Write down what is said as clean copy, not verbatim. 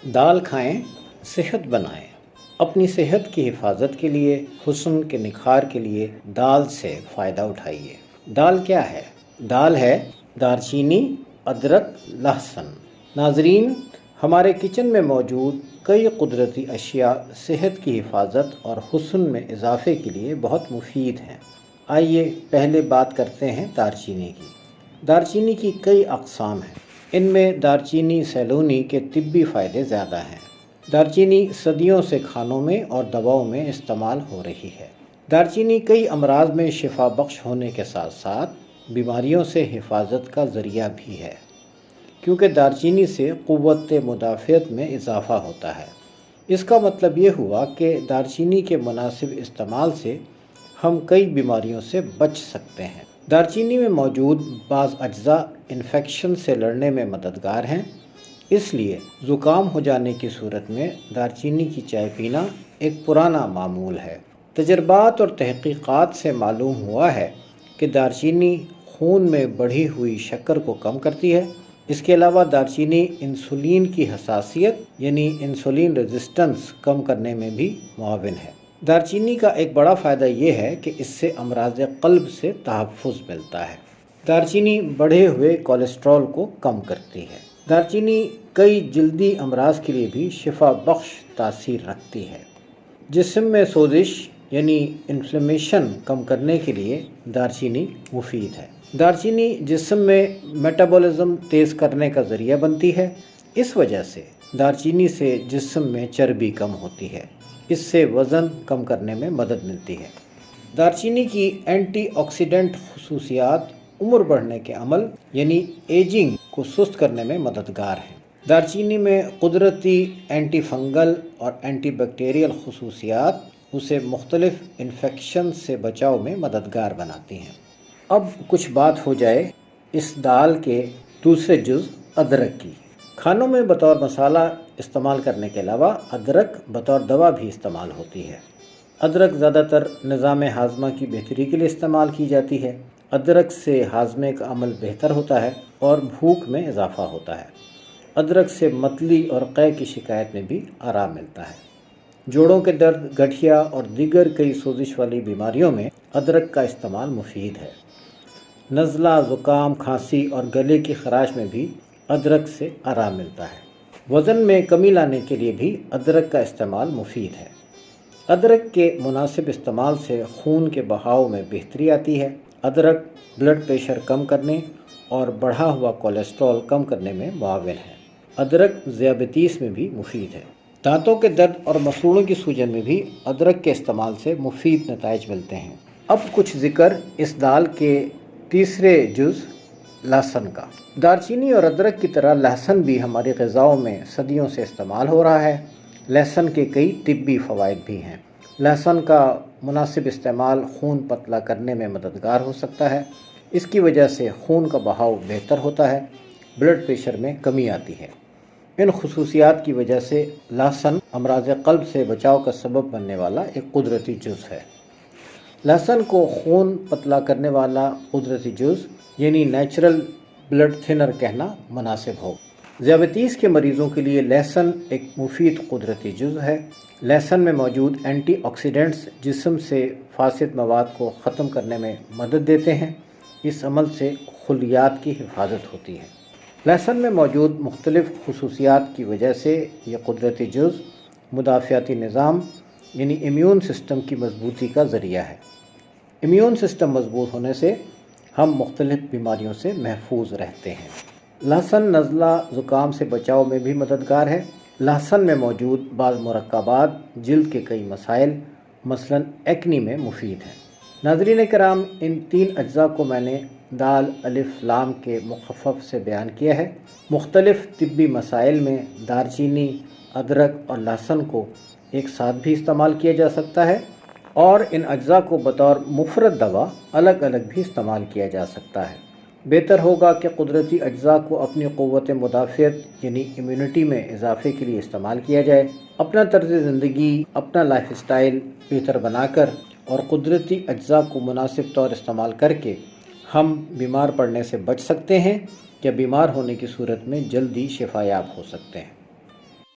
دال کھائیں، صحت بنائیں۔ اپنی صحت کی حفاظت کے لیے، حسن کے نکھار کے لیے دال سے فائدہ اٹھائیے۔ دال کیا ہے؟ دال ہے دار چینی، ادرک، لہسن۔ ناظرین، ہمارے کچن میں موجود کئی قدرتی اشیاء صحت کی حفاظت اور حسن میں اضافے کے لیے بہت مفید ہیں۔ آئیے پہلے بات کرتے ہیں دار چینی کی۔ دار چینی کی کئی اقسام ہیں۔ ان میں دار چینی سیلونی کے طبی فائدے زیادہ ہیں۔ دار چینی صدیوں سے کھانوں میں اور دواؤں میں استعمال ہو رہی ہے۔ دار چینی کئی امراض میں شفا بخش ہونے کے ساتھ ساتھ بیماریوں سے حفاظت کا ذریعہ بھی ہے، کیونکہ دار چینی سے قوت مدافعت میں اضافہ ہوتا ہے۔ اس کا مطلب یہ ہوا کہ دار چینی کے مناسب استعمال سے ہم کئی بیماریوں سے بچ سکتے ہیں۔ دار چینی میں موجود بعض اجزاء انفیکشن سے لڑنے میں مددگار ہیں، اس لیے زکام ہو جانے کی صورت میں دار چینی کی چائے پینا ایک پرانا معمول ہے۔ تجربات اور تحقیقات سے معلوم ہوا ہے کہ دار چینی خون میں بڑھی ہوئی شکر کو کم کرتی ہے۔ اس کے علاوہ دار چینی انسولین کی حساسیت یعنی انسولین ریزسٹنس کم کرنے میں بھی معاون ہے۔ دار چینی کا ایک بڑا فائدہ یہ ہے کہ اس سے امراض قلب سے تحفظ ملتا ہے۔ دار چینی بڑھے ہوئے کولیسٹرول کو کم کرتی ہے۔ دار چینی کئی جلدی امراض کے لیے بھی شفا بخش تاثیر رکھتی ہے۔ جسم میں سوزش یعنی انفلیمیشن کم کرنے کے لیے دار چینی مفید ہے۔ دار چینی جسم میں میٹابولزم تیز کرنے کا ذریعہ بنتی ہے۔ اس وجہ سے دار چینی سے جسم میں چربی کم ہوتی ہے۔ اس سے وزن کم کرنے میں مدد ملتی ہے۔ دار چینی کی اینٹی آکسیڈنٹ خصوصیات عمر بڑھنے کے عمل یعنی ایجنگ کو سست کرنے میں مددگار ہیں۔ دار چینی میں قدرتی اینٹی فنگل اور اینٹی بیکٹیریل خصوصیات اسے مختلف انفیکشن سے بچاؤ میں مددگار بناتی ہیں۔ اب کچھ بات ہو جائے اس دال کے دوسرے جز ادرک کی۔ کھانوں میں بطور مسالہ استعمال کرنے کے علاوہ ادرک بطور دوا بھی استعمال ہوتی ہے۔ ادرک زیادہ تر نظام ہاضمہ کی بہتری کے لیے استعمال کی جاتی ہے۔ ادرک سے ہاضمے کا عمل بہتر ہوتا ہے اور بھوک میں اضافہ ہوتا ہے۔ ادرک سے متلی اور قے کی شکایت میں بھی آرام ملتا ہے۔ جوڑوں کے درد، گٹھیا اور دیگر کئی سوزش والی بیماریوں میں ادرک کا استعمال مفید ہے۔ نزلہ، زکام، کھانسی اور گلے کی خراش میں بھی ادرک سے آرام ملتا ہے۔ وزن میں کمی لانے کے لیے بھی ادرک کا استعمال مفید ہے۔ ادرک کے مناسب استعمال سے خون کے بہاؤ میں بہتری آتی ہے۔ ادرک بلڈ پریشر کم کرنے اور بڑھا ہوا کولیسٹرول کم کرنے میں معاون ہے۔ ادرک ذیابیطس میں بھی مفید ہے۔ دانتوں کے درد اور مسوڑوں کی سوجن میں بھی ادرک کے استعمال سے مفید نتائج ملتے ہیں۔ اب کچھ ذکر اس دال کے تیسرے جز لہسن کا۔ دار چینی اور ادرک کی طرح لہسن بھی ہماری غذاؤں میں صدیوں سے استعمال ہو رہا ہے۔ لہسن کے کئی طبی فوائد بھی ہیں۔ لہسن کا مناسب استعمال خون پتلا کرنے میں مددگار ہو سکتا ہے۔ اس کی وجہ سے خون کا بہاؤ بہتر ہوتا ہے، بلڈ پریشر میں کمی آتی ہے۔ ان خصوصیات کی وجہ سے لہسن امراض قلب سے بچاؤ کا سبب بننے والا ایک قدرتی جز ہے۔ لہسن کو خون پتلا کرنے والا قدرتی جز یعنی نیچرل بلڈ تھنر کہنا مناسب ہو۔ ذیابیطس کے مریضوں کے لیے لہسن ایک مفید قدرتی جز ہے۔ لہسن میں موجود اینٹی آکسیڈنٹس جسم سے فاسد مواد کو ختم کرنے میں مدد دیتے ہیں۔ اس عمل سے خلیات کی حفاظت ہوتی ہے۔ لہسن میں موجود مختلف خصوصیات کی وجہ سے یہ قدرتی جز مدافعتی نظام یعنی امیون سسٹم کی مضبوطی کا ذریعہ ہے۔ امیون سسٹم مضبوط ہونے سے ہم مختلف بیماریوں سے محفوظ رہتے ہیں۔ لہسن نزلہ، زکام سے بچاؤ میں بھی مددگار ہے۔ لہسن میں موجود بعض مرکبات جلد کے کئی مسائل مثلاً ایکنی میں مفید ہیں۔ ناظرین کرام، ان تین اجزاء کو میں نے دال الف لام کے مخفف سے بیان کیا ہے۔ مختلف طبی مسائل میں دار چینی، ادرک اور لہسن کو ایک ساتھ بھی استعمال کیا جا سکتا ہے اور ان اجزاء کو بطور مفرد دوا الگ الگ بھی استعمال کیا جا سکتا ہے۔ بہتر ہوگا کہ قدرتی اجزاء کو اپنی قوت مدافعت یعنی امیونٹی میں اضافے کے لیے استعمال کیا جائے۔ اپنا طرز زندگی، اپنا لائف اسٹائل بہتر بنا کر اور قدرتی اجزاء کو مناسب طور استعمال کر کے ہم بیمار پڑنے سے بچ سکتے ہیں یا بیمار ہونے کی صورت میں جلدی شفا یاب ہو سکتے ہیں۔